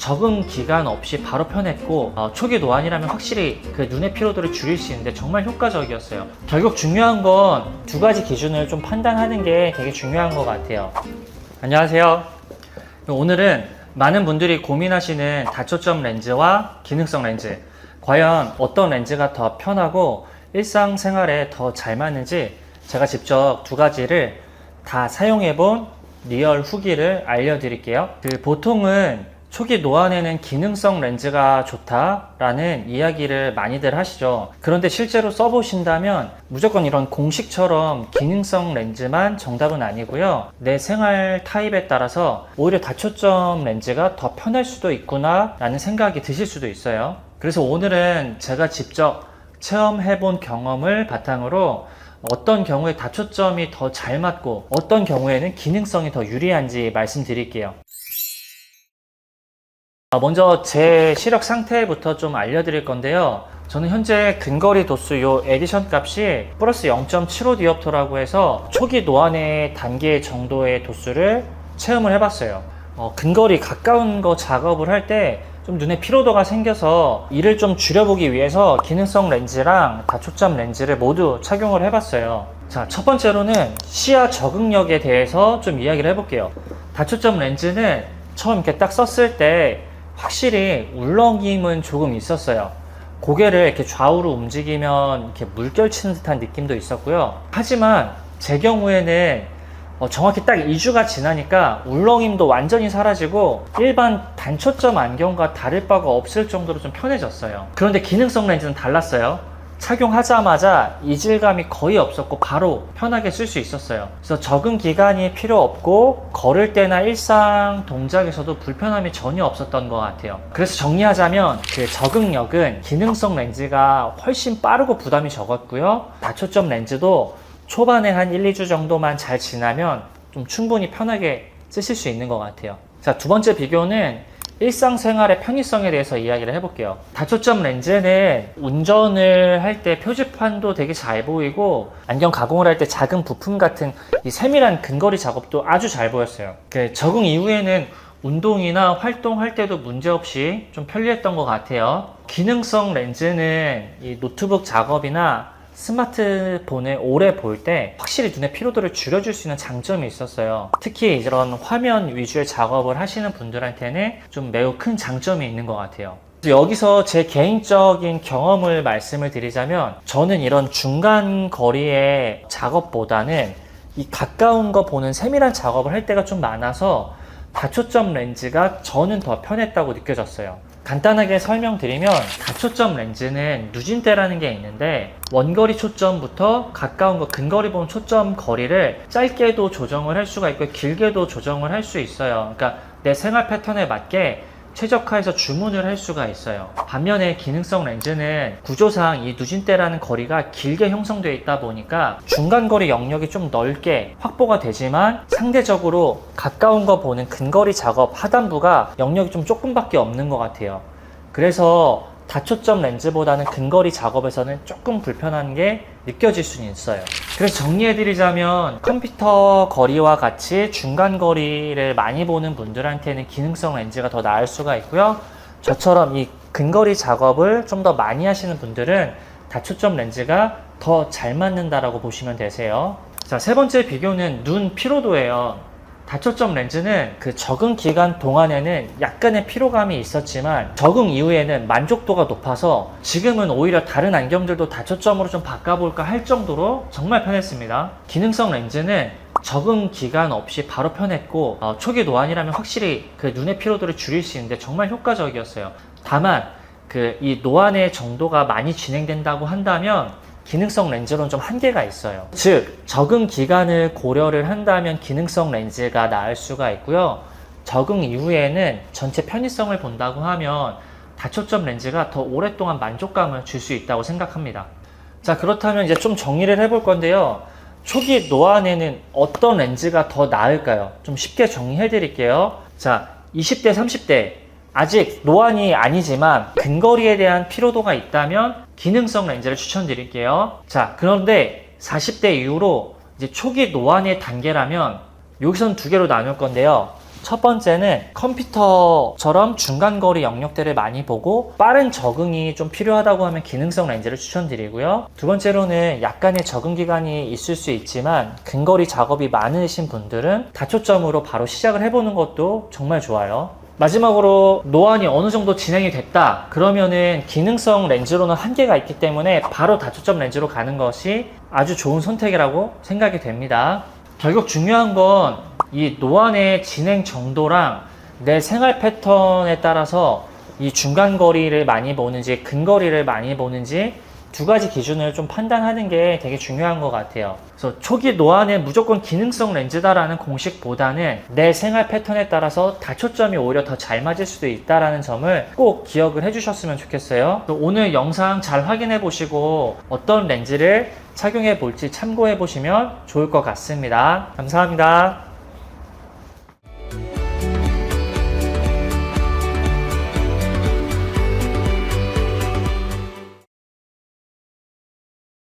적응 기간 없이 바로 편했고 초기 노안이라면 확실히 그 눈의 피로도를 줄일 수 있는데 정말 효과적이었어요. 결국 중요한 건 두 가지 기준을 좀 판단하는 게 되게 중요한 것 같아요. 안녕하세요. 오늘은 많은 분들이 고민하시는 다초점 렌즈와 기능성 렌즈, 과연 어떤 렌즈가 더 편하고 일상생활에 더 잘 맞는지 제가 직접 두 가지를 다 사용해본 리얼 후기를 알려드릴게요. 보통은 초기 노안에는 기능성 렌즈가 좋다라는 이야기를 많이들 하시죠. 그런데 실제로 써보신다면 무조건 이런 공식처럼 기능성 렌즈만 정답은 아니고요. 내 생활 타입에 따라서 오히려 다초점 렌즈가 더 편할 수도 있구나 라는 생각이 드실 수도 있어요. 그래서 오늘은 제가 직접 체험해본 경험을 바탕으로 어떤 경우에 다초점이 더 잘 맞고 어떤 경우에는 기능성이 더 유리한지 말씀드릴게요. 먼저 제 시력 상태부터 좀 알려드릴 건데요. 저는 현재 근거리 도수 요 에디션 값이 플러스 0.75 디옵터라고 해서 초기 노안의 단계 정도의 도수를 체험을 해봤어요. 근거리 가까운 거 작업을 할 때 좀 눈에 피로도가 생겨서 이를 좀 줄여보기 위해서 기능성 렌즈랑 다초점 렌즈를 모두 착용을 해봤어요. 자, 첫 번째로는 시야 적응력에 대해서 좀 이야기를 해볼게요. 다초점 렌즈는 처음 이렇게 딱 썼을 때 확실히 울렁임은 조금 있었어요. 고개를 이렇게 좌우로 움직이면 이렇게 물결 치는 듯한 느낌도 있었고요. 하지만 제 경우에는 정확히 딱 2주가 지나니까 울렁임도 완전히 사라지고 일반 단초점 안경과 다를 바가 없을 정도로 좀 편해졌어요. 그런데 기능성 렌즈는 달랐어요. 착용하자마자 이질감이 거의 없었고 바로 편하게 쓸 수 있었어요. 그래서 적응 기간이 필요 없고 걸을 때나 일상 동작에서도 불편함이 전혀 없었던 것 같아요. 그래서 정리하자면 그 적응력은 기능성 렌즈가 훨씬 빠르고 부담이 적었고요. 다초점 렌즈도 초반에 한 1, 2주 정도만 잘 지나면 좀 충분히 편하게 쓰실 수 있는 것 같아요. 자, 두 번째 비교는 일상생활의 편의성에 대해서 이야기를 해볼게요. 다초점 렌즈는 운전을 할 때 표지판도 되게 잘 보이고 안경 가공을 할 때 작은 부품 같은 이 세밀한 근거리 작업도 아주 잘 보였어요. 적응 이후에는 운동이나 활동할 때도 문제없이 좀 편리했던 것 같아요. 기능성 렌즈는 이 노트북 작업이나 스마트폰을 오래 볼 때 확실히 눈의 피로도를 줄여줄 수 있는 장점이 있었어요. 특히 이런 화면 위주의 작업을 하시는 분들한테는 좀 매우 큰 장점이 있는 것 같아요. 여기서 제 개인적인 경험을 말씀을 드리자면 저는 이런 중간 거리의 작업보다는 이 가까운 거 보는 세밀한 작업을 할 때가 좀 많아서 다초점 렌즈가 저는 더 편했다고 느껴졌어요. 간단하게 설명드리면 다초점 렌즈는 누진대라는 게 있는데 원거리 초점부터 가까운 거 근거리 보는 초점 거리를 짧게도 조정을 할 수가 있고 길게도 조정을 할 수 있어요. 그러니까 내 생활 패턴에 맞게 최적화해서 주문을 할 수가 있어요. 반면에 기능성 렌즈는 구조상 이 누진대라는 거리가 길게 형성되어 있다 보니까 중간거리 영역이 좀 넓게 확보가 되지만 상대적으로 가까운 거 보는 근거리 작업 하단부가 영역이 좀 조금밖에 없는 것 같아요. 그래서 다초점 렌즈보다는 근거리 작업에서는 조금 불편한 게 느껴질 수는 있어요. 그래서 정리해드리자면 컴퓨터 거리와 같이 중간 거리를 많이 보는 분들한테는 기능성 렌즈가 더 나을 수가 있고요. 저처럼 이 근거리 작업을 좀 더 많이 하시는 분들은 다초점 렌즈가 더 잘 맞는다라고 보시면 되세요. 자, 세 번째 비교는 눈 피로도예요. 다초점 렌즈는 그 적응 기간 동안에는 약간의 피로감이 있었지만 적응 이후에는 만족도가 높아서 지금은 오히려 다른 안경들도 다초점으로 좀 바꿔볼까 할 정도로 정말 편했습니다. 기능성 렌즈는 적응 기간 없이 바로 편했고 초기 노안이라면 확실히 그 눈의 피로도를 줄일 수 있는데 정말 효과적이었어요. 다만 이 노안의 정도가 많이 진행된다고 한다면 기능성 렌즈로는 좀 한계가 있어요. 즉 적응 기간을 고려를 한다면 기능성 렌즈가 나을 수가 있고요. 적응 이후에는 전체 편의성을 본다고 하면 다초점 렌즈가 더 오랫동안 만족감을 줄 수 있다고 생각합니다. 자, 그렇다면 이제 좀 정리를 해볼 건데요. 초기 노안에는 어떤 렌즈가 더 나을까요? 좀 쉽게 정리해 드릴게요. 자, 20대 30대 아직 노안이 아니지만 근거리에 대한 피로도가 있다면 기능성 렌즈를 추천드릴게요. 자, 그런데 40대 이후로 이제 초기 노안의 단계라면 여기서는 두 개로 나눌 건데요. 첫 번째는 컴퓨터처럼 중간거리 영역대를 많이 보고 빠른 적응이 좀 필요하다고 하면 기능성 렌즈를 추천드리고요. 두 번째로는 약간의 적응 기간이 있을 수 있지만 근거리 작업이 많으신 분들은 다초점으로 바로 시작을 해보는 것도 정말 좋아요. 마지막으로 노안이 어느 정도 진행이 됐다 그러면은 기능성 렌즈로는 한계가 있기 때문에 바로 다초점 렌즈로 가는 것이 아주 좋은 선택이라고 생각이 됩니다. 결국 중요한 건 이 노안의 진행 정도랑 내 생활 패턴에 따라서 이 중간 거리를 많이 보는지 근거리를 많이 보는지 두 가지 기준을 좀 판단하는 게 되게 중요한 것 같아요. 그래서 초기 노안은 무조건 기능성 렌즈다라는 공식보다는 내 생활 패턴에 따라서 다초점이 오히려 더 잘 맞을 수도 있다는 점을 꼭 기억을 해주셨으면 좋겠어요. 오늘 영상 잘 확인해 보시고 어떤 렌즈를 착용해 볼지 참고해 보시면 좋을 것 같습니다. 감사합니다.